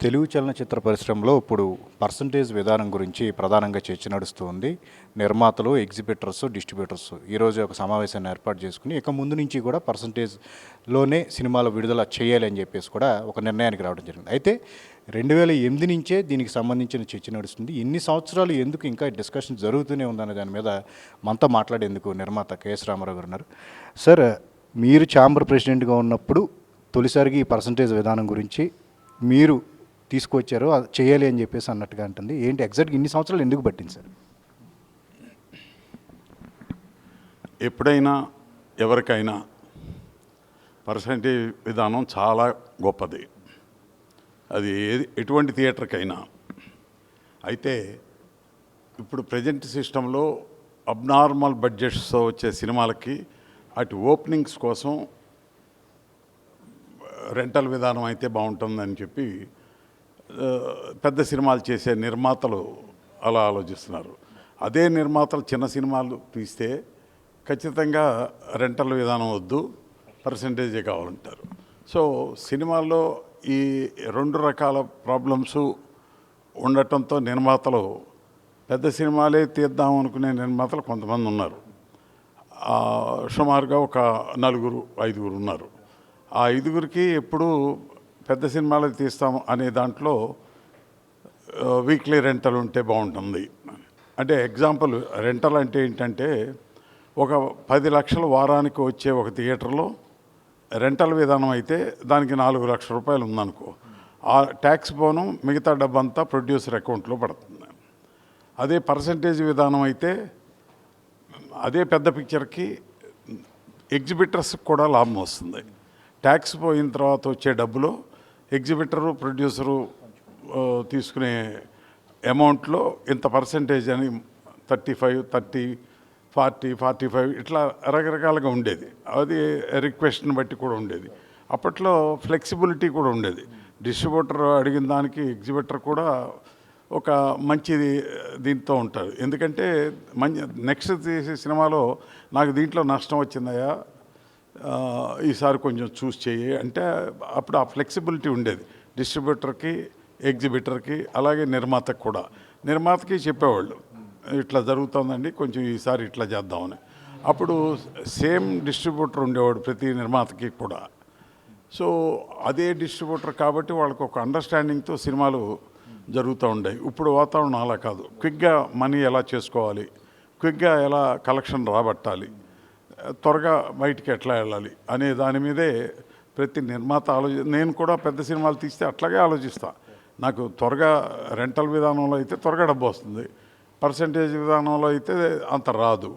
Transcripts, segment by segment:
తెలుగు చలనచిత్ర పరిశ్రమలో ఇప్పుడు పర్సంటేజ్ విధానం గురించి ప్రధానంగా చర్చ నడుస్తూ ఉంది. నిర్మాతలు, ఎగ్జిబిటర్స్, డిస్ట్రిబ్యూటర్స్ ఈరోజు ఒక సమావేశాన్ని ఏర్పాటు చేసుకుని ఇక ముందు నుంచి కూడా పర్సంటేజ్లోనే సినిమాలు విడుదల చేయాలి అని చెప్పేసి కూడా ఒక నిర్ణయానికి రావడం జరిగింది. అయితే 2008 నుంచే దీనికి సంబంధించిన చర్చ నడుస్తుంది. ఇన్ని సంవత్సరాలు ఎందుకు ఇంకా డిస్కషన్ జరుగుతూనే ఉందనే దాని మీద మనతో మాట్లాడేందుకు నిర్మాత కేఎస్ రామారావు గారు ఉన్నారు. సార్, మీరు ఛాంబర్ ప్రెసిడెంట్గా ఉన్నప్పుడు తొలిసారిగా ఈ పర్సంటేజ్ విధానం గురించి మీరు తీసుకొచ్చారు, అది చేయాలి అని చెప్పేసి అన్నట్టుగా ఉంటుంది. ఏంటి ఎగ్జాక్ట్గా ఇన్ని సంవత్సరాలు ఎందుకు పట్టింది సార్? ఎప్పుడైనా ఎవరికైనా పర్సంటేజ్ విధానం చాలా గొప్పది. అది ఎటువంటి థియేటర్కైనా. అయితే ఇప్పుడు ప్రజెంట్ సిస్టంలో అబ్నార్మల్ బడ్జెట్స్తో వచ్చే సినిమాలకి అటు ఓపెనింగ్స్ కోసం రెంటల్ విధానం అయితే బాగుంటుందని చెప్పి పెద్ద సినిమాలు చేసే నిర్మాతలు అలా ఆలోచిస్తున్నారు. అదే నిర్మాతలు చిన్న సినిమాలు తీస్తే ఖచ్చితంగా రెంటల్ విధానం వద్దు, పర్సంటేజే కావాలంటారు. సో సినిమాల్లో ఈ రెండు రకాల ప్రాబ్లమ్స్ ఉండటంతో నిర్మాతలు పెద్ద సినిమాలే తీద్దాం అనుకునే నిర్మాతలు కొంతమంది ఉన్నారు. సుమారుగా ఒక 4-5 ఉన్నారు. ఆ 5కి ఎప్పుడు పెద్ద సినిమాలు తీస్తాం అనే దాంట్లో వీక్లీ రెంటల్ ఉంటే బాగుంటుంది. అంటే ఎగ్జాంపుల్, రెంటల్ అంటే ఏంటంటే ఒక 10 లక్షల వారానికి వచ్చే ఒక థియేటర్లో రెంటల్ విధానం అయితే దానికి 4 లక్షల రూపాయలు ఉందనుకో, ఆ ట్యాక్స్ పోను మిగతా డబ్బంతా ప్రొడ్యూసర్ అకౌంట్లో పడుతుంది. అదే పర్సంటేజ్ విధానం అయితే అదే పెద్ద పిక్చర్కి ఎగ్జిబిటర్స్కి కూడా లాభం వస్తుంది. ట్యాక్స్ పోయిన తర్వాత వచ్చే డబ్బులో ఎగ్జిబిటరు, ప్రొడ్యూసరు తీసుకునే అమౌంట్లో ఇంత పర్సంటేజ్ అని 35, 30, 40, 45 ఇట్లా రకరకాలుగా ఉండేది. అది రిక్వెస్ట్ని బట్టి కూడా ఉండేది. అప్పట్లో ఫ్లెక్సిబిలిటీ కూడా ఉండేది. డిస్ట్రిబ్యూటర్ అడిగిన దానికి ఎగ్జిబిటర్ కూడా ఒక మంచిది దీంతో ఉంటారు. ఎందుకంటే నెక్స్ట్ తీసే సినిమాలో నాకు దీంట్లో నష్టం వచ్చిందయా, ఈసారి కొంచెం చూస్ చేయి అంటే అప్పుడు ఆ ఫ్లెక్సిబిలిటీ ఉండేది డిస్ట్రిబ్యూటర్కి, ఎగ్జిబిటర్కి, అలాగే నిర్మాతకి కూడా. నిర్మాతకి చెప్పేవాళ్ళు ఇట్లా జరుగుతుందండి, కొంచెం ఈసారి ఇట్లా చేద్దామని. అప్పుడు సేమ్ డిస్ట్రిబ్యూటర్ ఉండేవాడు ప్రతి నిర్మాతకి కూడా. సో అదే డిస్ట్రిబ్యూటర్ కాబట్టి వాళ్ళకు ఒక అండర్స్టాండింగ్తో సినిమాలు జరుగుతూ ఉండేవి. ఇప్పుడు వాతావరణం అలా కాదు. క్విక్గా మనీ ఎలా చేసుకోవాలి, క్విక్గా ఎలా కలెక్షన్ రాబట్టాలి, త్వరగా బయటికి ఎట్లా వెళ్ళాలి అనే దాని మీదే ప్రతి నిర్మాత నేను కూడా పెద్ద సినిమాలు తీస్తే అట్లాగే ఆలోచిస్తా. నాకు త్వరగా రెంటల్ విధానంలో అయితే త్వరగా డబ్బు వస్తుంది, పర్సంటేజ్ విధానంలో అయితే అంత రాదు.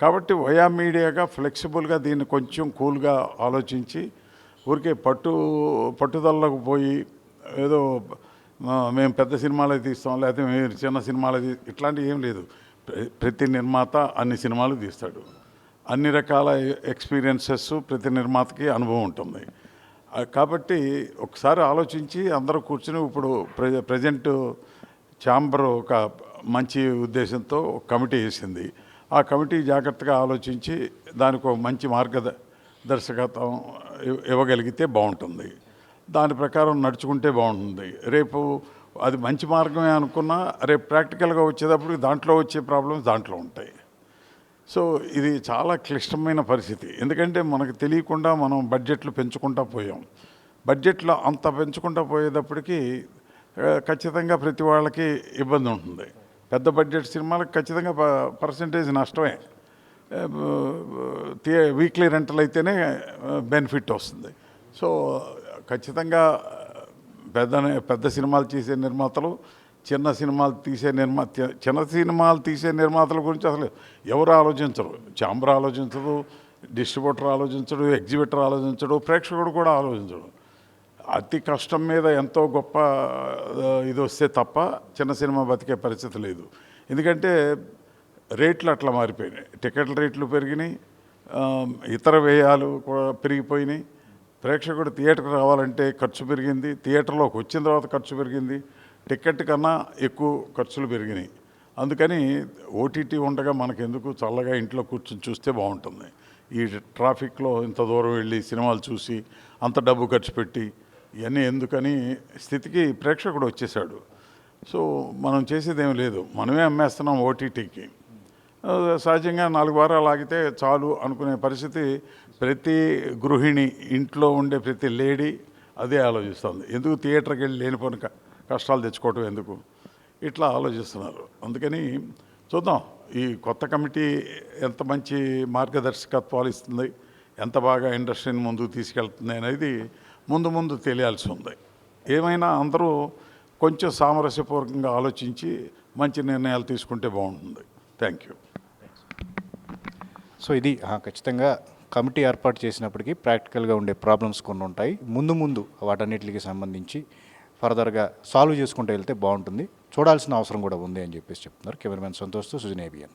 కాబట్టి వయా మీడియాగా ఫ్లెక్సిబుల్గా దీన్ని కొంచెం కూల్గా ఆలోచించి ఊరికే పట్టుదలకు పోయి ఏదో మేము పెద్ద సినిమాలే తీస్తాం లేకపోతే మేము చిన్న సినిమాలే ఇట్లాంటివి ఏం లేదు. ప్రతి నిర్మాత అన్ని సినిమాలు తీస్తాడు. అన్ని రకాల ఎక్స్పీరియన్సెస్ ప్రతి నిర్మాతకి అనుభవం ఉంటుంది. కాబట్టి ఒకసారి ఆలోచించి అందరూ కూర్చుని ఇప్పుడు ప్రజెంట్ ఛాంబర్ ఒక మంచి ఉద్దేశంతో ఒక కమిటీ వేసింది. ఆ కమిటీ జాగ్రత్తగా ఆలోచించి దానికి ఒక మంచి మార్గదర్శకత్వం ఇవ్వగలిగితే బాగుంటుంది. దాని ప్రకారం నడుచుకుంటే బాగుంటుంది. రేపు అది మంచి మార్గమే అనుకున్నా రేపు ప్రాక్టికల్గా వచ్చేటప్పుడు దాంట్లో వచ్చే ప్రాబ్లమ్స్ దాంట్లో ఉంటాయి. సో ఇది చాలా క్లిష్టమైన పరిస్థితి. ఎందుకంటే మనకు తెలియకుండా మనం బడ్జెట్లు పెంచుకుంటూ పోయాం. బడ్జెట్లో అంత పెంచుకుంటూ పోయేటప్పటికి ఖచ్చితంగా ప్రతి వాళ్ళకి ఇబ్బంది ఉంటుంది. పెద్ద బడ్జెట్ సినిమాలకు ఖచ్చితంగా పర్సంటేజ్ నష్టమే. వీక్లీ రెంటల్ అయితేనే బెనిఫిట్ వస్తుంది. సో ఖచ్చితంగా పెద్ద సినిమాలు చేసే నిర్మాతలు, చిన్న సినిమాలు తీసే నిర్మాతల గురించి అసలు ఎవరు ఆలోచించరు. ఛాంబర్ ఆలోచించదు, డిస్ట్రిబ్యూటర్ ఆలోచించడు, ఎగ్జిబిటర్ ఆలోచించడు, ప్రేక్షకుడు కూడా ఆలోచించడు. అతి కష్టం మీద ఎంతో గొప్ప ఇది వస్తే తప్ప చిన్న సినిమా బతికే పరిస్థితి లేదు. ఎందుకంటే రేట్లు అట్లా మారిపోయినాయి. టికెట్ల రేట్లు పెరిగినాయి, ఇతర వ్యయాలు కూడా పెరిగిపోయినాయి. ప్రేక్షకుడు థియేటర్కి రావాలంటే ఖర్చు పెరిగింది, థియేటర్లోకి వచ్చిన తర్వాత ఖర్చు పెరిగింది, టికెట్ కన్నా ఎక్కువ ఖర్చులు పెరిగినాయి. అందుకని ఓటీటీ ఉండగా మనకెందుకు, చల్లగా ఇంట్లో కూర్చొని చూస్తే బాగుంటుంది. ఈ ట్రాఫిక్లో ఇంత దూరం వెళ్ళి సినిమాలు చూసి అంత డబ్బు ఖర్చు పెట్టి ఇవన్నీ ఎందుకని స్థితికి ప్రేక్షకుడు వచ్చేసాడు. సో మనం చేసేదేం లేదు, మనమే అమ్మేస్తున్నాం ఓటీటీకి. సహజంగా 4 వారాలు ఆగితే చాలు అనుకునే పరిస్థితి ప్రతి గృహిణి, ఇంట్లో ఉండే ప్రతి లేడీ అదే ఆలోచిస్తుంది. ఎందుకు థియేటర్కి వెళ్ళి లేనిపోని కష్టాలు తెచ్చుకోవటం ఎందుకు, ఇట్లా ఆలోచిస్తున్నారు. అందుకని చూద్దాం ఈ కొత్త కమిటీ ఎంత మంచి మార్గదర్శకత్వాలు ఇస్తుంది, ఎంత బాగా ఇండస్ట్రీని ముందుకు తీసుకెళ్తుంది అనేది ముందు తెలియాల్సి ఉంది. ఏమైనా అందరూ కొంచెం సామరస్యపూర్వకంగా ఆలోచించి మంచి నిర్ణయాలు తీసుకుంటే బాగుంటుంది. Thank you. సో ఇది ఖచ్చితంగా కమిటీ ఏర్పాటు చేసినప్పటికీ ప్రాక్టికల్గా ఉండే ప్రాబ్లమ్స్ కొన్ని ఉంటాయి. ముందు వాటన్నిటికి సంబంధించి ఫర్దర్గా సాల్వ్ చేసుకుంటూ వెళ్తే బాగుంటుంది. చూడాల్సిన అవసరం కూడా ఉంది అని చెప్పేసి చెప్తున్నారు కెమెరామెన్ సంతోష్తో సుజన్ ఏబిఎన్.